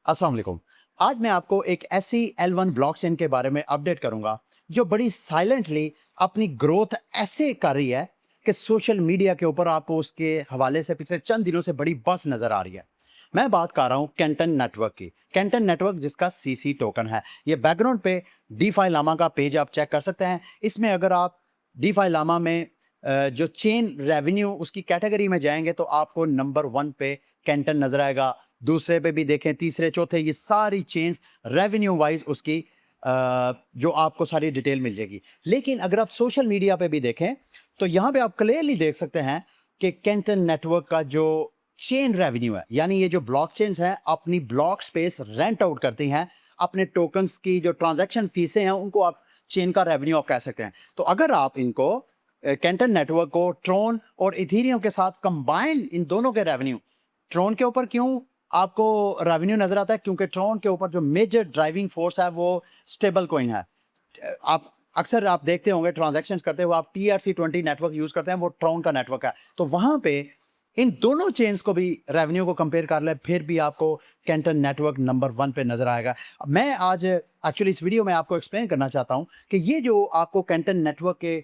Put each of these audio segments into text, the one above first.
अस्सलाम वालेकुम। आज मैं आपको एक ऐसी L1 ब्लॉकचेन के बारे में अपडेट करूंगा जो बड़ी साइलेंटली अपनी ग्रोथ ऐसे कर रही है कि सोशल मीडिया के ऊपर आपको उसके हवाले से पिछले चंद दिनों से बड़ी बस नजर आ रही है। मैं बात कर रहा हूँ कैंटन नेटवर्क की। कैंटन नेटवर्क जिसका सीसी टोकन है। ये बैकग्राउंड पे डीफाई लामा का पेज आप चेक कर सकते हैं। इसमें अगर आप डीफाई लामा में जो चेन रेवेन्यू उसकी कैटेगरी में जाएंगे तो आपको नंबर 1 पे कैंटन नजर आएगा। दूसरे पे भी देखें, तीसरे चौथे, ये सारी चेन्स रेवेन्यू वाइज उसकी जो आपको सारी डिटेल मिल जाएगी। लेकिन अगर आप सोशल मीडिया पे भी देखें तो यहाँ पे आप क्लियरली देख सकते हैं कि कैंटन नेटवर्क का जो चेन रेवेन्यू है, यानी ये जो ब्लॉक चेन्स हैं अपनी ब्लॉक स्पेस रेंट आउट करती हैं, अपने टोकन्स की जो ट्रांजैक्शन फीसें हैं उनको आप चेन का रेवेन्यू आप कह सकते हैं। तो अगर आप इनको कैंटन नेटवर्क को ट्रोन और इथेरियम के साथ कंबाइन, इन दोनों के रेवेन्यू, ट्रोन के ऊपर क्यों आपको रेवेन्यू नजर आता है? क्योंकि ट्रोन के ऊपर जो मेजर ड्राइविंग फोर्स है वो स्टेबल कॉइन है। आप अक्सर आप देखते होंगे ट्रांजैक्शंस करते हुए, आप TRC20 नेटवर्क यूज करते हैं, वो ट्रोन का नेटवर्क है। तो वहां पे इन दोनों चेन्स को भी रेवेन्यू को कंपेयर कर ले, फिर भी आपको कैंटन नेटवर्क नंबर 1 पे नजर आएगा। मैं आज एक्चुअली इस वीडियो में आपको एक्सप्लेन करना चाहता हूं कि ये जो आपको कैंटन नेटवर्क के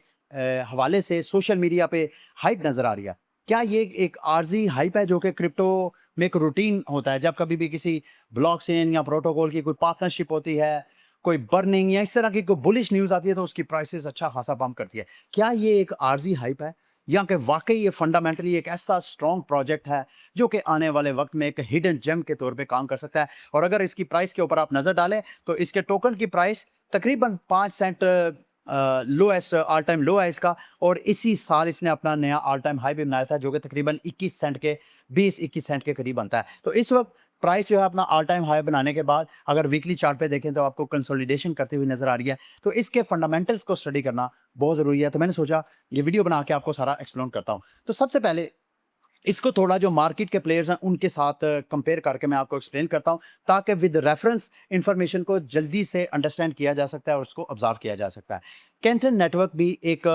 हवाले से सोशल मीडिया पे हाइप नजर आ रही है, क्या ये एक आर्जी हाइप है जो कि क्रिप्टो में एक रूटीन होता है? जब कभी भी किसी ब्लॉकचेन या प्रोटोकॉल की कोई पार्टनरशिप होती है, कोई बर्निंग या इस तरह की कोई बुलिश न्यूज़ आती है तो उसकी प्राइसेस अच्छा खासा बम्प करती है। क्या ये एक आर्जी हाइप है या कि वाकई ये फंडामेंटली एक ऐसा स्ट्रॉन्ग प्रोजेक्ट है जो कि आने वाले वक्त में एक हिडन जेम के तौर पे काम कर सकता है? और अगर इसकी प्राइस के ऊपर आप नज़र डालें तो इसके टोकन की प्राइस तकरीबन 5 सेंट लोएस्ट ऑल टाइम लो है इसका, और इसी साल इसने अपना नया ऑल टाइम हाई भी बनाया था जो कि तकरीबन 21 सेंट के 20-21 सेंट के करीब बनता है। तो इस वक्त प्राइस जो है अपना ऑल टाइम हाई बनाने के बाद अगर वीकली चार्ट पे देखें तो आपको कंसोलिडेशन करती हुई नजर आ रही है। तो इसके फंडामेंटल्स को स्टडी करना बहुत ज़रूरी है। तो मैंने सोचा ये वीडियो बना के आपको सारा एक्सप्लेन करता हूँ। तो सबसे पहले इसको थोड़ा जो मार्केट के प्लेयर्स हैं उनके साथ कंपेयर करके मैं आपको एक्सप्लेन करता हूं, ताकि विद रेफरेंस इंफॉर्मेशन को जल्दी से अंडरस्टैंड किया जा सकता है और उसको ऑब्जर्व किया जा सकता है। कैंटन नेटवर्क भी एक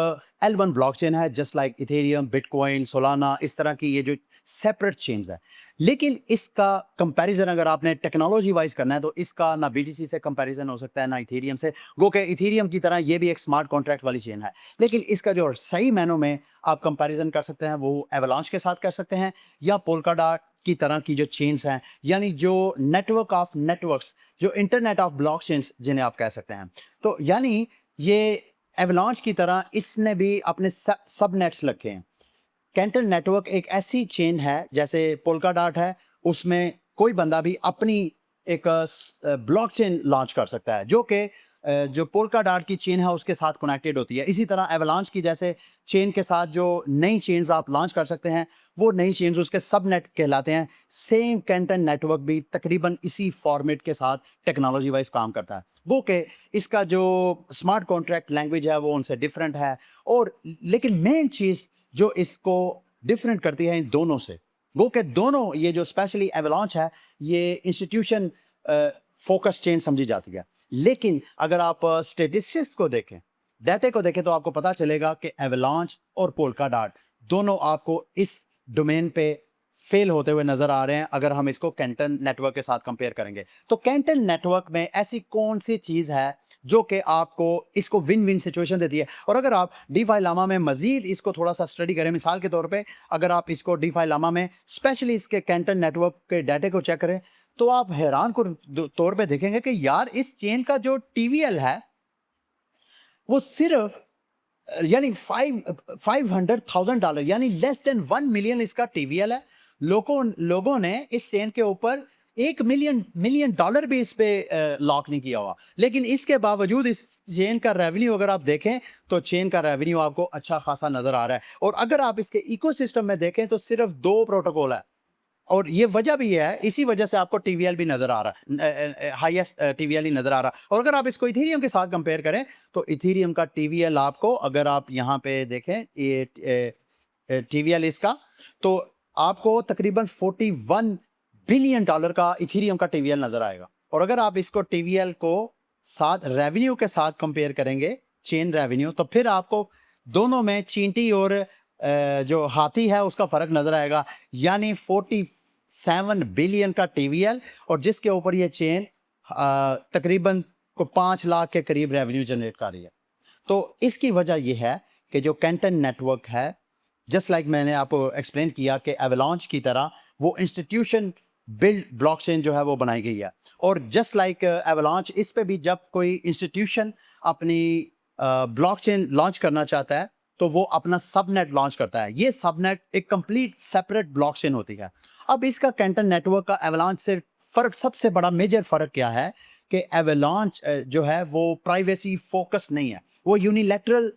L1 ब्लॉकचेन है, just like Ethereum, bitcoin, Solana, इस तरह की ये जो सेपरेट चेन्स है। लेकिन इसका कंपैरिजन अगर आपने टेक्नोलॉजी वाइज करना है तो इसका ना BTC से कंपैरिजन हो सकता है ना इथेरियम से। गो के इथेरियम की तरह ये भी एक स्मार्ट कॉन्ट्रैक्ट वाली चेन है, लेकिन इसका जो सही मायनों में आप कंपैरिजन कर सकते हैं वो एवलांच के साथ कर सकते हैं या पोल्काडॉट की तरह की जो चेन्स हैं, यानी जो नेटवर्क ऑफ नेटवर्क्स, जो इंटरनेट ऑफ ब्लॉकचेन्स जिन्हें आप कह सकते हैं। तो यानी ये एवलांच की तरह इसने भी अपने सबनेट्स रखे हैं। कैंटन नेटवर्क एक ऐसी चेन है जैसे पोल्काडॉट है, उसमें कोई बंदा भी अपनी एक ब्लॉकचेन लॉन्च कर सकता है जो कि जो पोल्काडॉट की चेन है उसके साथ कनेक्टेड होती है। इसी तरह एवलांच की जैसे चेन के साथ जो नई चेन्स आप लॉन्च कर सकते हैं वो नई चेन्स उसके सबनेट कहलाते हैं। सेम कैंटन नेटवर्क भी तकरीबन इसी फॉर्मेट के साथ टेक्नोलॉजी वाइज काम करता है। वो कि इसका जो स्मार्ट कॉन्ट्रैक्ट लैंग्वेज है वो उनसे डिफरेंट है, और लेकिन मेन चीज़ जो इसको डिफरेंट करती है इन दोनों से, वो कि दोनों ये जो स्पेशली एवलांच है ये इंस्टीट्यूशन फोकस चेन समझी जाती है। लेकिन अगर आप स्टेटिस्टिक्स को देखें, डाटा को देखें, तो आपको पता चलेगा कि एवलांच और पोल्काडॉट दोनों आपको इस डोमेन पे फेल होते हुए नजर आ रहे हैं अगर हम इसको कैंटन नेटवर्क के साथ कंपेयर करेंगे। तो कैंटन नेटवर्क में ऐसी कौन सी चीज है जो कि आपको इसको विन विन सिचुएशन देती है? और अगर आप डीफाई लामा में मजीद इसको थोड़ा सा स्टडी करें, मिसाल के तौर पे अगर आप इसको डीफाई लामा में स्पेशली इसके कैंटन नेटवर्क के डाटा को चेक करें तो आप हैरान को तौर पे देखेंगे कि यार इस चेन का जो TVL है वो सिर्फ यानी $500,000 यानी लेस देन 1 मिलियन इसका TVL है। लोगों ने इस चेन के ऊपर $1 मिलियन भी इस पे लॉक नहीं किया हुआ, लेकिन इसके बावजूद इस चेन का रेवेन्यू अगर आप देखें तो चेन का रेवेन्यू आपको अच्छा खासा नजर आ रहा है। और अगर आप इसके इकोसिस्टम में देखें तो सिर्फ 2 प्रोटोकॉल है, और ये वजह भी है, इसी वजह से आपको TVL भी नजर आ रहा है, हाईएस्ट TVL ही नजर आ रहा है। और अगर आप इसको इथेरियम के साथ कंपेयर करें तो इथेरियम का TVL आपको, अगर आप यहाँ पे देखें ये TVL इसका, तो आपको तकरीबन $41 बिलियन का इथेरियम का TVL नजर आएगा। और अगर आप इसको TVL को साथ रेवेन्यू के साथ कंपेयर करेंगे, चेन रेवेन्यू, तो फिर आपको दोनों में चींटी और जो हाथी है उसका फर्क नजर आएगा। यानी 7 बिलियन का टीवीएल और जिसके ऊपर ये चेन तकरीबन को 5 लाख के करीब रेवेन्यू जनरेट कर रही है। तो इसकी वजह ये है कि जो कैंटन नेटवर्क है, जस्ट लाइक मैंने आपको एक्सप्लेन किया कि एवलांच की तरह वो इंस्टीट्यूशन बिल्ड ब्लॉकचेन जो है वो बनाई गई है। और जस्ट लाइक एवलांच, इस पे भी जब कोई इंस्टीट्यूशन अपनी ब्लॉकचेन लॉन्च करना चाहता है तो वो अपना सबनेट लॉन्च करता है। ये सबनेट एक कंप्लीट सेपरेट ब्लॉकचेन होती है। अब इसका कैंटन नेटवर्क का एवलांच से फर्क, सबसे बड़ा मेजर फर्क क्या है कि एवलांच जो है वो प्राइवेसी फोकस नहीं है, वो यूनिलैटरल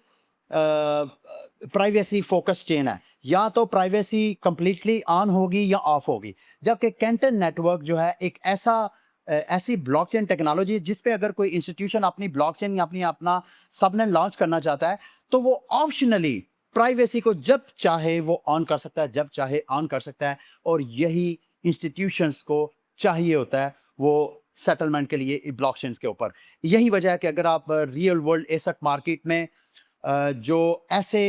प्राइवेसी फोकस चेन है। या तो प्राइवेसी कंप्लीटली ऑन होगी या ऑफ होगी, जबकि कैंटन नेटवर्क जो है एक ऐसी ब्लॉकचेन टेक्नोलॉजी जिस पे अगर कोई इंस्टीट्यूशन अपनी ब्लॉकचेन या अपना सबनेट लॉन्च करना चाहता है तो वो ऑप्शनली प्राइवेसी को जब चाहे वो ऑन कर सकता है, जब चाहे ऑन कर सकता है। और यही इंस्टीट्यूशंस को चाहिए होता है वो सेटलमेंट के लिए ब्लॉकचेन्स के ऊपर। यही वजह है कि अगर आप रियल वर्ल्ड एसेट मार्केट में जो ऐसे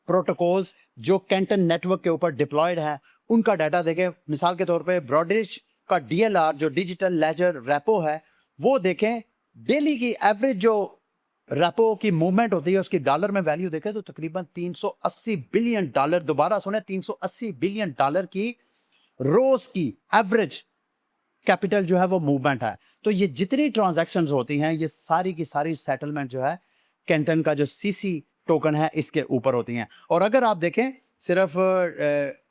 प्रोटोकॉल्स जो कैंटन नेटवर्क के ऊपर डिप्लॉयड है उनका डाटा देखें, मिसाल के तौर पे ब्रॉडरिज का डीएलआर जो डिजिटल लेजर रेपो है वो देखें, डेली की एवरेज जो रेपो की मूवमेंट होती है उसकी डॉलर में वैल्यू देखें तो तकरीबन 380 बिलियन डॉलर, दोबारा सुने 380 बिलियन डॉलर की रोज की एवरेज कैपिटल जो है वो मूवमेंट है। तो ये जितनी ट्रांजैक्शंस होती हैं ये सारी की सारी सेटलमेंट जो है कैंटन का जो सीसी टोकन है इसके ऊपर होती हैं। और अगर आप देखें सिर्फ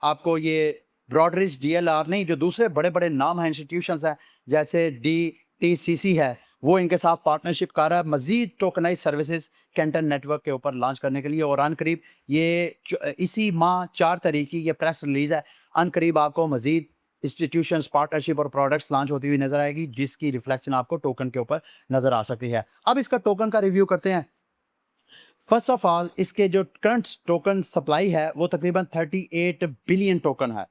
आपको ये ब्रॉडरिज डीएलआर नहीं, जो दूसरे बड़े बड़े नाम हैं इंस्टीट्यूशंस हैं जैसे DTCC है, वो इनके साथ पार्टनरशिप कर रहा है मजीद टोकनाइज सर्विसेज कैंटन नेटवर्क के ऊपर लॉन्च करने के लिए। और अनकरीब ये इसी माह 4 तारीख की ये प्रेस रिलीज है, अनकरीब आपको मजीद इंस्टीट्यूशंस पार्टनरशिप और प्रोडक्ट्स लॉन्च होती हुई नजर आएगी जिसकी रिफ्लेक्शन आपको टोकन के ऊपर नजर आ सकती है। अब इसका टोकन का रिव्यू करते हैं। फर्स्ट ऑफ ऑल, इसके जो करंट टोकन सप्लाई है वो तकरीबन 38 बिलियन टोकन है।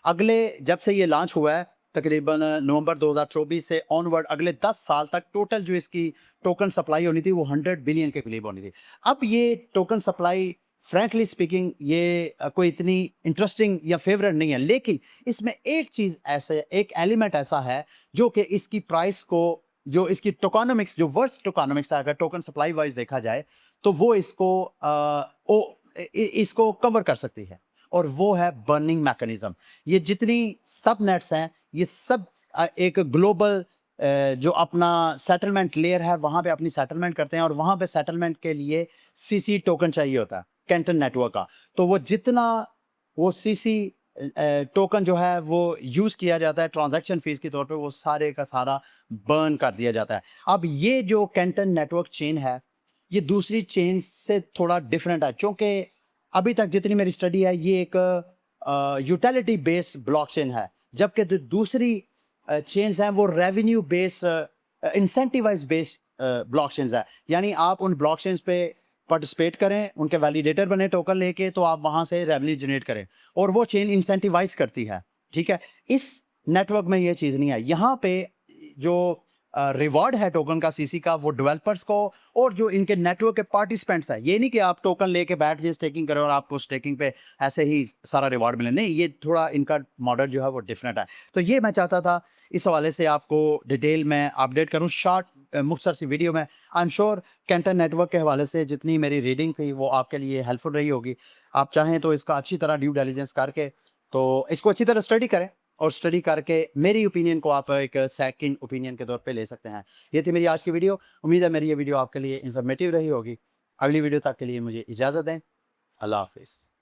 अगले जब से ये लॉन्च हुआ है तकरीबन नवंबर 2024 से ऑनवर्ड अगले 10 साल तक टोटल जो इसकी टोकन सप्लाई होनी थी वो 100 बिलियन के करीब होनी थी। अब ये टोकन सप्लाई फ्रैंकली स्पीकिंग ये कोई इतनी इंटरेस्टिंग या फेवरेट नहीं है, लेकिन इसमें एक चीज़ ऐसे, एक एलिमेंट ऐसा है जो कि इसकी प्राइस को, जो इसकी टोकनोमिक्स, जो वर्स्ट टोकनोमिक्स है अगर टोकन सप्लाई वाइज देखा जाए तो वो इसको कवर कर सकती है, और वो है बर्निंग मैकेनिज्म। ये जितनी सब नेट्स हैं ये सब एक ग्लोबल जो अपना सेटलमेंट लेयर है वहाँ पे अपनी सेटलमेंट करते हैं, और वहाँ पे सेटलमेंट के लिए सीसी टोकन चाहिए होता है कैंटन नेटवर्क का। तो वो जितना वो सीसी टोकन जो है वो यूज़ किया जाता है ट्रांजैक्शन फीस के तौर पे, वो सारे का सारा बर्न कर दिया जाता है। अब ये जो कैंटन नेटवर्क चेन है ये दूसरी चेन से थोड़ा डिफरेंट है, क्योंकि अभी तक जितनी मेरी स्टडी है ये एक यूटिलिटी बेस्ड ब्लॉकचेन है, जबकि जो दूसरी चेन्स हैं वो revenue based incentivize based blockchains है। यानी आप उन ब्लॉकचेन्स पे पार्टिसिपेट करें, उनके वैलिडेटर बने टोकन लेके, तो आप वहाँ से रेवेन्यू जनरेट करें, और वो चेन इंसेंटिवाइज करती है। ठीक है, इस नेटवर्क में ये चीज़ नहीं है। यहाँ पे जो रिवॉर्ड है टोकन का सीसी का वो डेवलपर्स को और जो इनके नेटवर्क के पार्टिसिपेंट्स है। ये नहीं कि आप टोकन लेके बैठ जाए स्टेकिंग करें और आपको स्टेकिंग पे ऐसे ही सारा रिवॉर्ड मिले, नहीं, ये थोड़ा इनका मॉडल जो है वो डिफरेंट है। तो ये मैं चाहता था इस हवाले से आपको डिटेल में अपडेट करूं शॉर्ट मुख्तसर सी वीडियो में। I am sure Canton network के हवाले से जितनी मेरी रीडिंग थी वो आपके लिए हेल्पफुल रही होगी। आप चाहें तो इसका अच्छी तरह ड्यू डिलिजेंस करके तो इसको अच्छी तरह स्टडी करें, और स्टडी करके मेरी ओपिनियन को आप एक सेकंड ओपिनियन के तौर पे ले सकते हैं। ये थी मेरी आज की वीडियो। उम्मीद है मेरी ये वीडियो आपके लिए इन्फॉर्मेटिव रही होगी। अगली वीडियो तक के लिए मुझे इजाज़त दें। अल्लाह हाफिज़।